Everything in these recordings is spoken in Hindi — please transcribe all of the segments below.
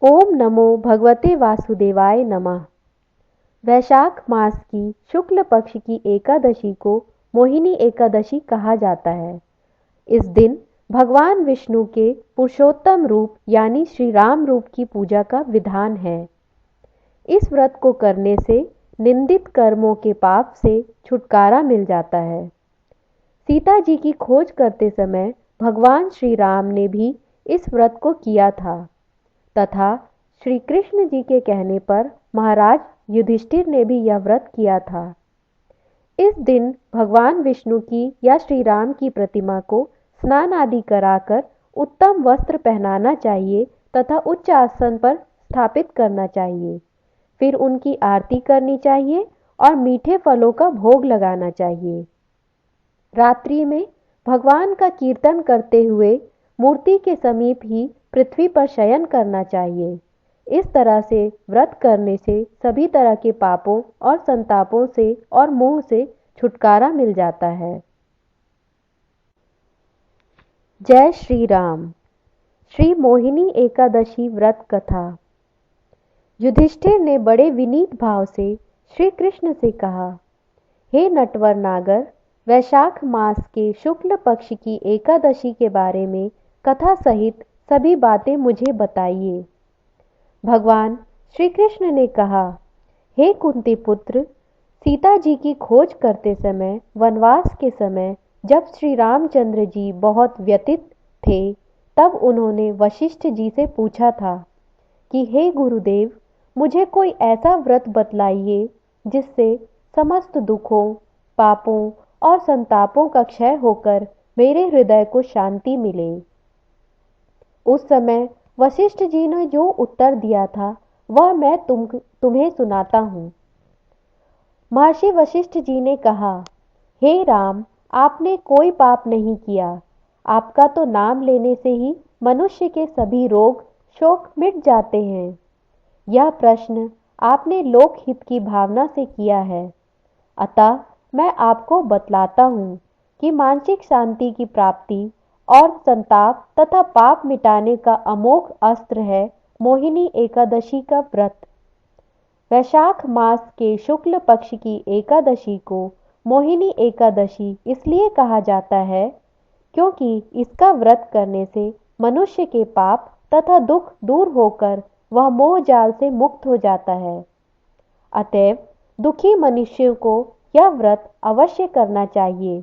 ओम नमो भगवते वासुदेवाय नमः। वैशाख मास की शुक्ल पक्ष की एकादशी को मोहिनी एकादशी कहा जाता है। इस दिन भगवान विष्णु के पुरुषोत्तम रूप यानी श्री राम रूप की पूजा का विधान है। इस व्रत को करने से निंदित कर्मों के पाप से छुटकारा मिल जाता है। सीता जी की खोज करते समय भगवान श्री राम ने भी इस व्रत को किया था तथा श्री कृष्ण जी के कहने पर महाराज युधिष्ठिर ने भी यह व्रत किया था। इस दिन भगवान विष्णु की या श्री राम की प्रतिमा को स्नान आदि कराकर उत्तम वस्त्र पहनाना चाहिए तथा उच्च आसन पर स्थापित करना चाहिए। फिर उनकी आरती करनी चाहिए और मीठे फलों का भोग लगाना चाहिए। रात्रि में भगवान का कीर्तन करते हुए मूर्ति के समीप ही पृथ्वी पर शयन करना चाहिए। इस तरह से व्रत करने से सभी तरह के पापों और संतापों से और मोह से छुटकारा मिल जाता है। जय श्री राम। श्री मोहिनी एकादशी व्रत कथा। युधिष्ठिर ने बड़े विनीत भाव से श्री कृष्ण से कहा, हे नटवर नागर, वैशाख मास के शुक्ल पक्ष की एकादशी के बारे में कथा सहित सभी बातें मुझे बताइए। भगवान श्री कृष्ण ने कहा, हे कुंती पुत्र, सीता जी की खोज करते समय वनवास के समय जब श्री रामचंद्र जी बहुत व्यथित थे, तब उन्होंने वशिष्ठ जी से पूछा था कि हे गुरुदेव, मुझे कोई ऐसा व्रत बतलाइए जिससे समस्त दुखों, पापों और संतापों का क्षय होकर मेरे हृदय को शांति मिले। उस समय वशिष्ठ जी ने जो उत्तर दिया था वह मैं तुम्हें सुनाता हूँ। महर्षि वशिष्ठ जी ने कहा, हे राम, आपने कोई पाप नहीं किया। आपका तो नाम लेने से ही मनुष्य के सभी रोग शोक मिट जाते हैं। यह प्रश्न आपने लोकहित की भावना से किया है, अतः मैं आपको बतलाता हूँ कि मानसिक शांति की प्राप्ति और संताप तथा पाप मिटाने का अमोघ अस्त्र है मोहिनी एकादशी का व्रत। वैशाख मास के शुक्ल पक्ष की एकादशी को मोहिनी एकादशी इसलिए कहा जाता है क्योंकि इसका व्रत करने से मनुष्य के पाप तथा दुख दूर होकर वह मोह जाल से मुक्त हो जाता है। अतएव दुखी मनुष्य को यह व्रत अवश्य करना चाहिए।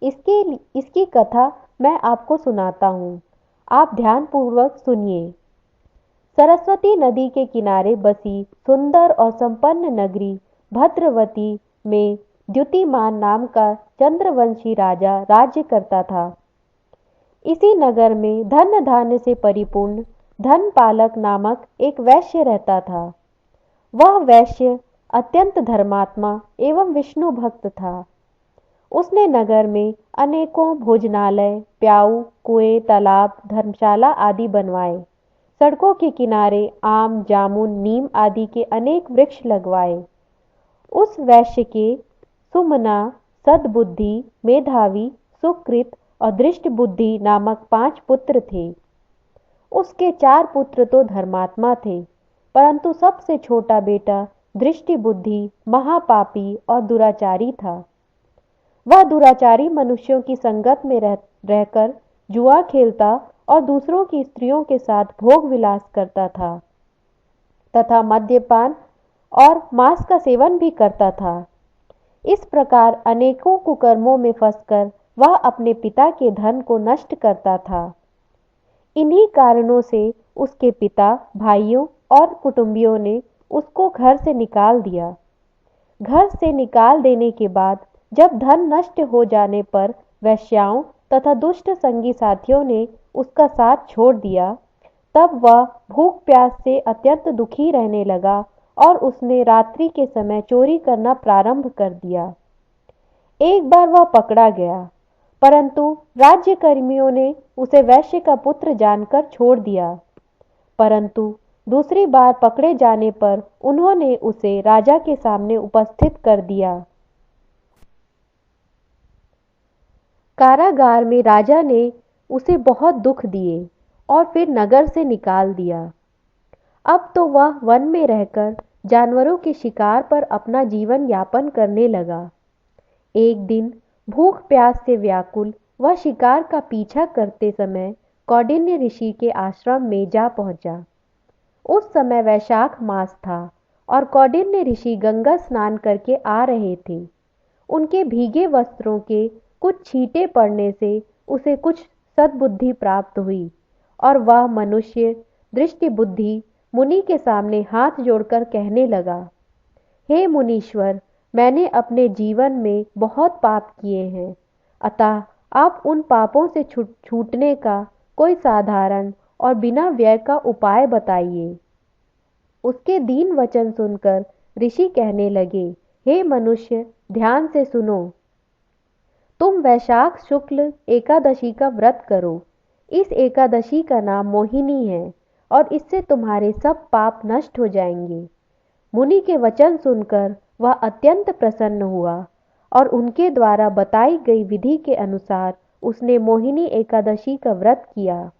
इसकी कथा मैं आपको सुनाता हूँ, आप ध्यानपूर्वक सुनिए। सरस्वती नदी के किनारे बसी सुंदर और संपन्न नगरी भद्रवती में द्युतिमान नाम का चंद्रवंशी राजा राज्य करता था। इसी नगर में धन धान्य से परिपूर्ण धनपालक नामक एक वैश्य रहता था। वह वैश्य अत्यंत धर्मात्मा एवं विष्णु भक्त था। उसने नगर में अनेकों भोजनालय, प्याऊ, कुएं, तालाब, धर्मशाला आदि बनवाए। सड़कों के किनारे आम, जामुन, नीम आदि के अनेक वृक्ष लगवाए। उस वैश्य के सुमना, सद्बुद्धि, मेधावी, सुकृत और दृष्ट बुद्धि नामक 5 पुत्र थे। उसके 4 पुत्र तो धर्मात्मा थे, परंतु सबसे छोटा बेटा दृष्टि बुद्धि महापापी और दुराचारी था। वह दुराचारी मनुष्यों की संगत में रहकर जुआ खेलता और दूसरों की स्त्रियों के साथ भोग विलास करता था तथा मद्यपान और मांस का सेवन भी करता था। इस प्रकार अनेकों कुकर्मों में फंसकर वह अपने पिता के धन को नष्ट करता था। इन्हीं कारणों से उसके पिता, भाइयों और कुटुंबियों ने उसको घर से निकाल दिया। घर से निकाल देने के बाद जब धन नष्ट हो जाने पर वेश्याओं तथा दुष्ट संगी साथियों ने उसका साथ छोड़ दिया, तब वह भूख प्यास से अत्यंत दुखी रहने लगा और उसने रात्रि के समय चोरी करना प्रारंभ कर दिया। एक बार वह पकड़ा गया, परंतु राज्यकर्मियों ने उसे वैश्य का पुत्र जानकर छोड़ दिया। परंतु दूसरी बार पकड़े जाने पर उन्होंने उसे राजा के सामने उपस्थित कर दिया। कारागार में राजा ने उसे बहुत दुख दिए और फिर नगर से निकाल दिया। अब तो वह वन में रहकर जानवरों के शिकार पर अपना जीवन यापन करने लगा। एक दिन भूख प्यास से व्याकुल वह शिकार का पीछा करते समय कौंडिन्य ऋषि के आश्रम में जा पहुंचा। उस समय वैशाख मास था और कौंडिन्य ऋषि गंगा स्नान करके आ रहे थे। उनके भीगे वस्त्रों के कुछ छींटे पड़ने से उसे कुछ सद्बुद्धि प्राप्त हुई और वह मनुष्य दृष्टि बुद्धि मुनि के सामने हाथ जोड़कर कहने लगा, हे मुनीश्वर, मैंने अपने जीवन में बहुत पाप किए हैं, अतः आप उन पापों से छूटने का कोई साधारण और बिना व्यय का उपाय बताइए। उसके दीन वचन सुनकर ऋषि कहने लगे, हे मनुष्य, ध्यान से सुनो। तुम वैशाख शुक्ल एकादशी का व्रत करो। इस एकादशी का नाम मोहिनी है और इससे तुम्हारे सब पाप नष्ट हो जाएंगे। मुनि के वचन सुनकर वह अत्यंत प्रसन्न हुआ और उनके द्वारा बताई गई विधि के अनुसार उसने मोहिनी एकादशी का व्रत किया।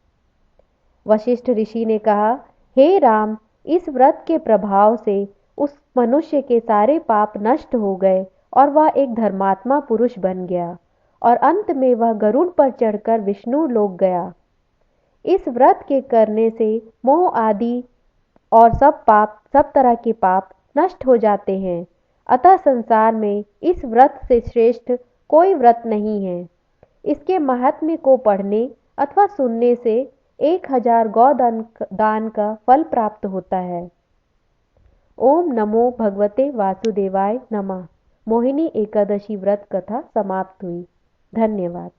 वशिष्ठ ऋषि ने कहा, हे राम, इस व्रत के प्रभाव से उस मनुष्य के सारे पाप नष्ट हो गए और वह एक धर्मात्मा पुरुष बन गया और अंत में वह गरुड़ पर चढ़कर विष्णु लोक गया। इस व्रत के करने से मोह आदि और सब तरह के पाप नष्ट हो जाते हैं। अतः संसार में इस व्रत से श्रेष्ठ कोई व्रत नहीं है। इसके महात्म्य को पढ़ने अथवा सुनने से 1000 दान का फल प्राप्त होता है। ओम नमो भगवते वासुदेवाय नमः। मोहिनी एकादशी व्रत कथा समाप्त हुई। धन्यवाद।